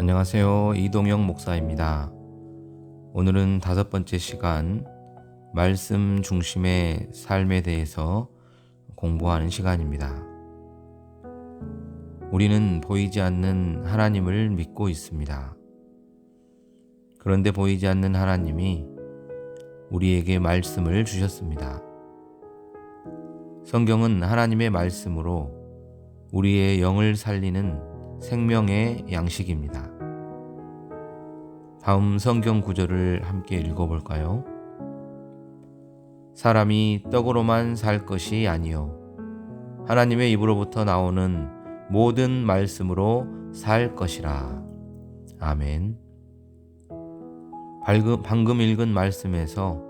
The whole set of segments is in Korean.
안녕하세요. 이동영 목사입니다. 오늘은 5번째 시간, 말씀 중심의 삶에 대해서 공부하는 시간입니다. 우리는 보이지 않는 하나님을 믿고 있습니다. 그런데 보이지 않는 하나님이 우리에게 말씀을 주셨습니다. 성경은 하나님의 말씀으로 우리의 영을 살리는 생명의 양식입니다. 다음 성경 구절을 함께 읽어볼까요? 사람이 떡으로만 살 것이 아니요 하나님의 입으로부터 나오는 모든 말씀으로 살 것이라. 아멘. 방금 읽은 말씀에서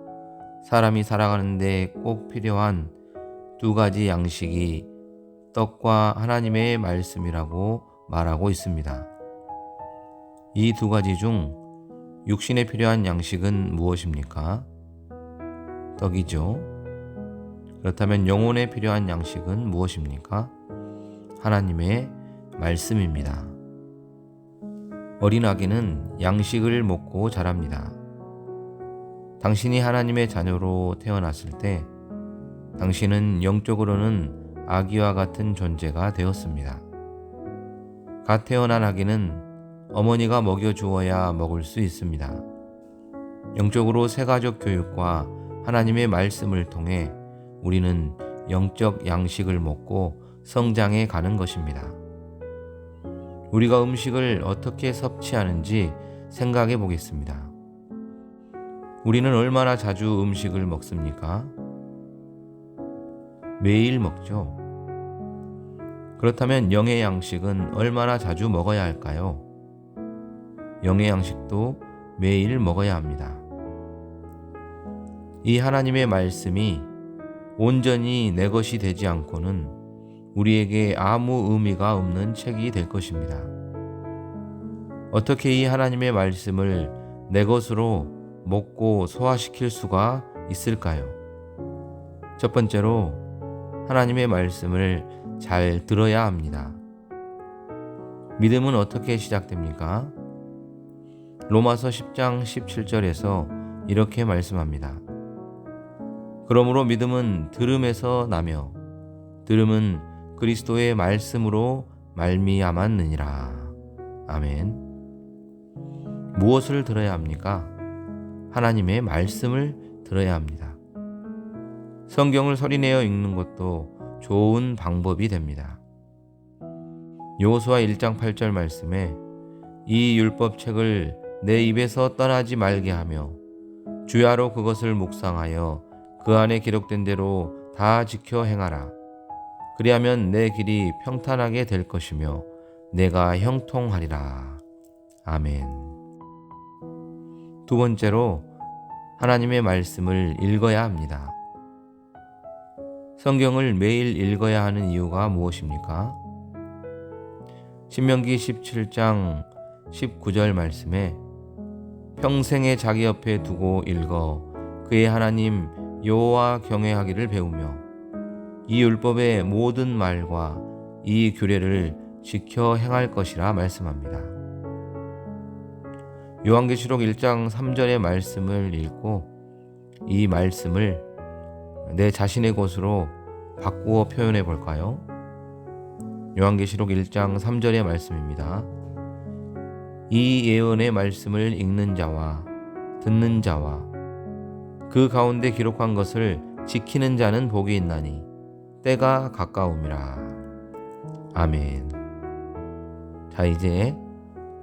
사람이 살아가는 데 꼭 필요한 두 가지 양식이 떡과 하나님의 말씀이라고 말하고 있습니다. 이 두 가지 중 육신에 필요한 양식은 무엇입니까? 떡이죠. 그렇다면 영혼에 필요한 양식은 무엇입니까? 하나님의 말씀입니다. 어린 아기는 양식을 먹고 자랍니다. 당신이 하나님의 자녀로 태어났을 때 당신은 영적으로는 아기와 같은 존재가 되었습니다. 갓 태어난 아기는 어머니가 먹여주어야 먹을 수 있습니다. 영적으로 세가족 교육과 하나님의 말씀을 통해 우리는 영적 양식을 먹고 성장해 가는 것입니다. 우리가 음식을 어떻게 섭취하는지 생각해 보겠습니다. 우리는 얼마나 자주 음식을 먹습니까? 매일 먹죠. 그렇다면 영의 양식은 얼마나 자주 먹어야 할까요? 영의 양식도 매일 먹어야 합니다. 이 하나님의 말씀이 온전히 내 것이 되지 않고는 우리에게 아무 의미가 없는 책이 될 것입니다. 어떻게 이 하나님의 말씀을 내 것으로 먹고 소화시킬 수가 있을까요? 첫 번째로 하나님의 말씀을 잘 들어야 합니다. 믿음은 어떻게 시작됩니까? 로마서 10장 17절에서 이렇게 말씀합니다. 그러므로 믿음은 들음에서 나며 들음은 그리스도의 말씀으로 말미암았느니라. 아멘. 무엇을 들어야 합니까? 하나님의 말씀을 들어야 합니다. 성경을 소리내어 읽는 것도 좋은 방법이 됩니다. 여호수아 1장 8절 말씀에 이 율법책을 내 입에서 떠나지 말게 하며 주야로 그것을 묵상하여 그 안에 기록된 대로 다 지켜 행하라. 그리하면 내 길이 평탄하게 될 것이며 내가 형통하리라. 아멘. 두 번째로 하나님의 말씀을 읽어야 합니다. 성경을 매일 읽어야 하는 이유가 무엇입니까? 신명기 17장 19절 말씀에 평생에 자기 옆에 두고 읽어 그의 하나님 여호와 경외하기를 배우며 이 율법의 모든 말과 이 규례를 지켜 행할 것이라 말씀합니다. 요한계시록 1장 3절의 말씀을 읽고 이 말씀을 내 자신의 것으로 바꾸어 표현해 볼까요? 요한계시록 1장 3절의 말씀입니다. 이 예언의 말씀을 읽는 자와 듣는 자와 그 가운데 기록한 것을 지키는 자는 복이 있나니 때가 가까움이라. 아멘. 자, 이제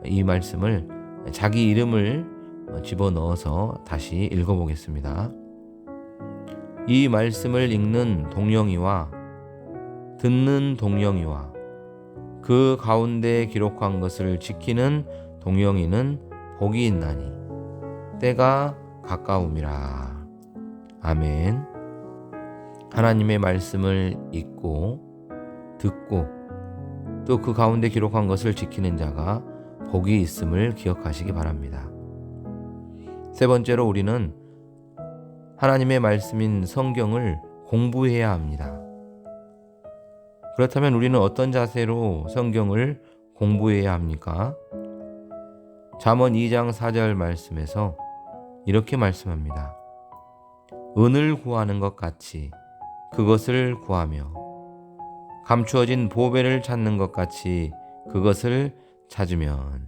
이 말씀을 자기 이름을 집어넣어서 다시 읽어보겠습니다. 이 말씀을 읽는 동영이와 듣는 동영이와 그 가운데 기록한 것을 지키는 동영이는 복이 있나니 때가 가까움이라. 아멘. 하나님의 말씀을 읽고 듣고 또 그 가운데 기록한 것을 지키는 자가 복이 있음을 기억하시기 바랍니다. 세 번째로 우리는 하나님의 말씀인 성경을 공부해야 합니다. 그렇다면 우리는 어떤 자세로 성경을 공부해야 합니까? 잠언 2장 4절 말씀에서 이렇게 말씀합니다. 은을 구하는 것 같이 그것을 구하며 감추어진 보배를 찾는 것 같이 그것을 찾으면.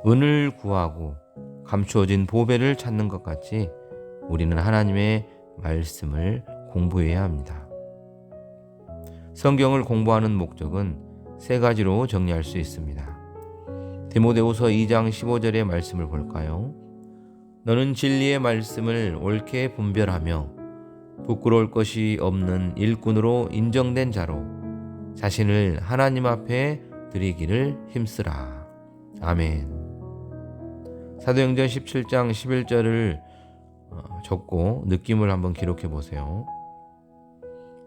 은을 구하고 감추어진 보배를 찾는 것 같이 우리는 하나님의 말씀을 공부해야 합니다. 성경을 공부하는 목적은 세 가지로 정리할 수 있습니다. 디모데후서 2장 15절의 말씀을 볼까요? 너는 진리의 말씀을 옳게 분별하며 부끄러울 것이 없는 일꾼으로 인정된 자로 자신을 하나님 앞에 드리기를 힘쓰라. 아멘. 사도행전 17장 11절을 적고 느낌을 한번 기록해 보세요.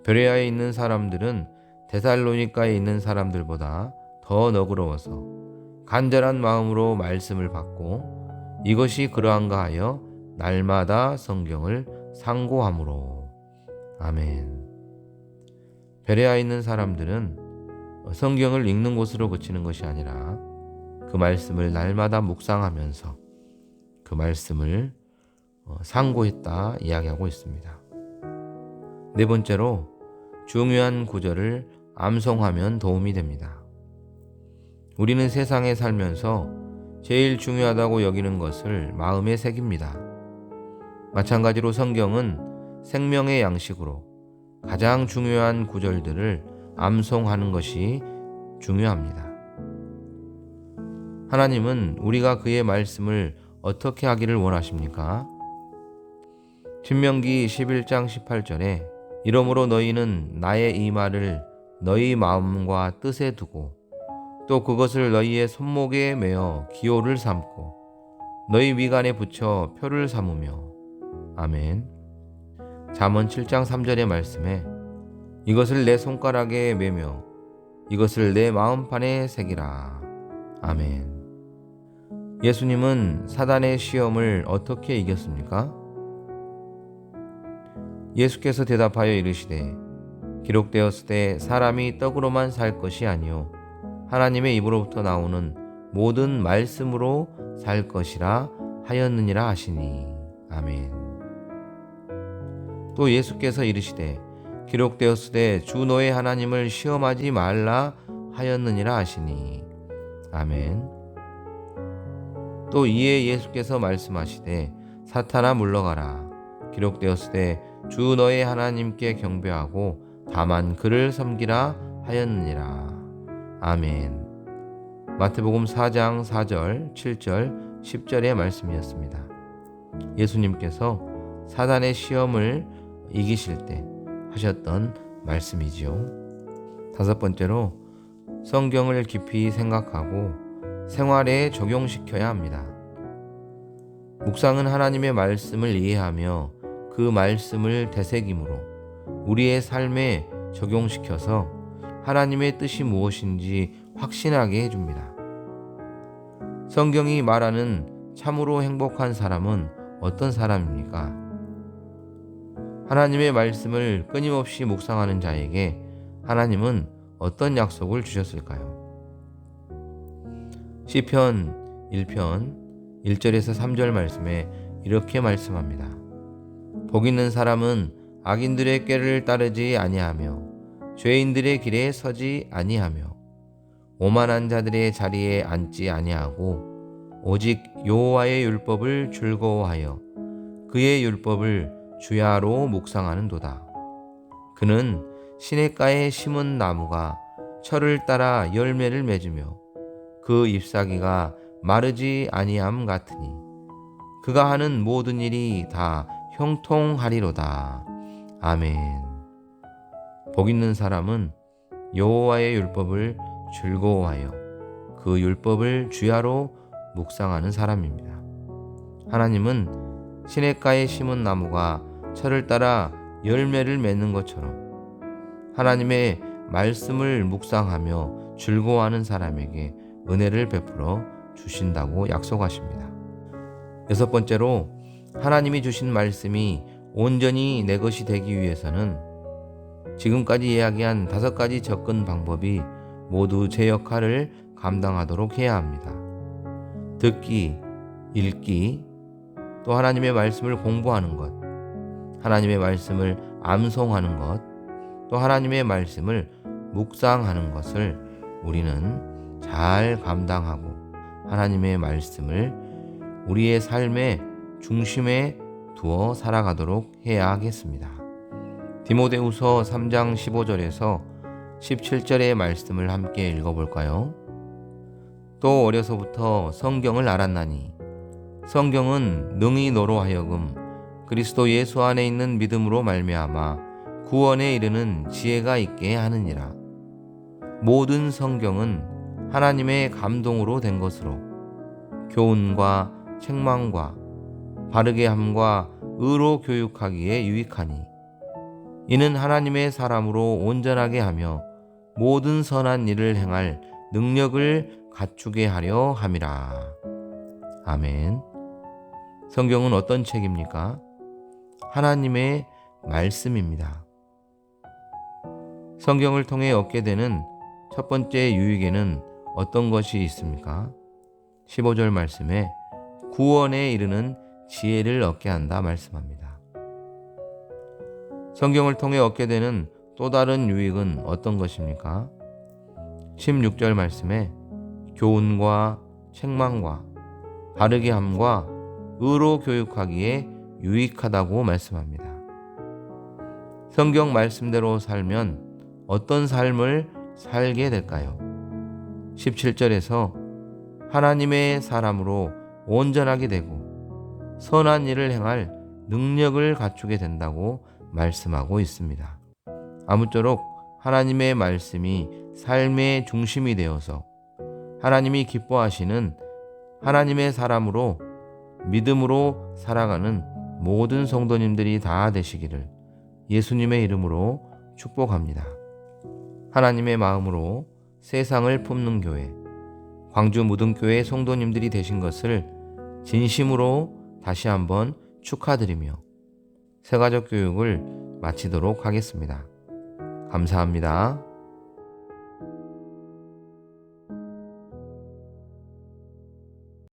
베레아에 있는 사람들은 데살로니가에 있는 사람들보다 더 너그러워서 간절한 마음으로 말씀을 받고 이것이 그러한가 하여 날마다 성경을 상고함으로. 아멘. 베레아에 있는 사람들은 성경을 읽는 곳으로 그치는 것이 아니라 그 말씀을 날마다 묵상하면서 그 말씀을 상고했다 이야기하고 있습니다. 네 번째로 중요한 구절을 암송하면 도움이 됩니다. 우리는 세상에 살면서 제일 중요하다고 여기는 것을 마음에 새깁니다. 마찬가지로 성경은 생명의 양식으로 가장 중요한 구절들을 암송하는 것이 중요합니다. 하나님은 우리가 그의 말씀을 어떻게 하기를 원하십니까? 신명기 11장 18절에 이러므로 너희는 나의 이 말을 너희 마음과 뜻에 두고 또 그것을 너희의 손목에 매어 기호를 삼고 너희 미간에 붙여 표를 삼으며. 아멘. 잠언 7장 3절의 말씀에 이것을 내 손가락에 매며 이것을 내 마음판에 새기라. 아멘. 예수님은 사단의 시험을 어떻게 이겼습니까? 예수께서 대답하여 이르시되 기록되었으되 사람이 떡으로만 살 것이 아니요 하나님의 입으로부터 나오는 모든 말씀으로 살 것이라 하였느니라 하시니. 아멘. 또 예수께서 이르시되 기록되었으되 주 너의 하나님을 시험하지 말라 하였느니라 하시니. 아멘. 또 이에 예수께서 말씀하시되 사탄아 물러가라. 기록되었으되 주 너의 하나님께 경배하고 다만 그를 섬기라 하였느니라. 아멘. 마태복음 4장 4절, 7절, 10절의 말씀이었습니다. 예수님께서 사단의 시험을 이기실 때 하셨던 말씀이지요. 다섯 번째로 성경을 깊이 생각하고 생활에 적용시켜야 합니다. 묵상은 하나님의 말씀을 이해하며 그 말씀을 되새김으로 우리의 삶에 적용시켜서 하나님의 뜻이 무엇인지 확신하게 해줍니다. 성경이 말하는 참으로 행복한 사람은 어떤 사람입니까? 하나님의 말씀을 끊임없이 묵상하는 자에게 하나님은 어떤 약속을 주셨을까요? 시편 1편 1절에서 3절 말씀에 이렇게 말씀합니다. 복 있는 사람은 악인들의 꾀를 따르지 아니하며 죄인들의 길에 서지 아니하며 오만한 자들의 자리에 앉지 아니하고 오직 여호와의 율법을 즐거워하여 그의 율법을 주야로 묵상하는도다. 그는 시냇가에 심은 나무가 철을 따라 열매를 맺으며 그 잎사귀가 마르지 아니함 같으니 그가 하는 모든 일이 다 형통하리로다. 아멘. 복 있는 사람은 여호와의 율법을 즐거워하여 그 율법을 주야로 묵상하는 사람입니다. 하나님은 시냇가에 심은 나무가 철을 따라 열매를 맺는 것처럼 하나님의 말씀을 묵상하며 즐거워하는 사람에게 은혜를 베풀어 주신다고 약속하십니다. 여섯 번째로 하나님이 주신 말씀이 온전히 내 것이 되기 위해서는 지금까지 이야기한 5가지 접근 방법이 모두 제 역할을 감당하도록 해야 합니다. 듣기, 읽기, 또 하나님의 말씀을 공부하는 것, 하나님의 말씀을 암송하는 것, 또 하나님의 말씀을 묵상하는 것을 우리는 잘 감당하고 하나님의 말씀을 우리의 삶의 중심에 두어 살아가도록 해야 하겠습니다. 디모데후서 3장 15절에서 17절의 말씀을 함께 읽어볼까요? 또 어려서부터 성경을 알았나니 성경은 능히 너로 하여금 그리스도 예수 안에 있는 믿음으로 말미암아 구원에 이르는 지혜가 있게 하느니라. 모든 성경은 하나님의 감동으로 된 것으로 교훈과 책망과 바르게 함과 의로 교육하기에 유익하니 이는 하나님의 사람으로 온전하게 하며 모든 선한 일을 행할 능력을 갖추게 하려 함이라. 아멘. 성경은 어떤 책입니까? 하나님의 말씀입니다. 성경을 통해 얻게 되는 첫 번째 유익에는 어떤 것이 있습니까? 15절 말씀에 구원에 이르는 지혜를 얻게 한다 말씀합니다. 성경을 통해 얻게 되는 또 다른 유익은 어떤 것입니까? 16절 말씀에 교훈과 책망과 바르게 함과 의로 교육하기에 유익하다고 말씀합니다. 성경 말씀대로 살면 어떤 삶을 살게 될까요? 17절에서 하나님의 사람으로 온전하게 되고 선한 일을 행할 능력을 갖추게 된다고 말씀하고 있습니다. 아무쪼록 하나님의 말씀이 삶의 중심이 되어서 하나님이 기뻐하시는 하나님의 사람으로 믿음으로 살아가는 모든 성도님들이 다 되시기를 예수님의 이름으로 축복합니다. 하나님의 마음으로 세상을 품는 교회, 광주 무등교회 성도님들이 되신 것을 진심으로 다시 한번 축하드리며 새가족 교육을 마치도록 하겠습니다. 감사합니다.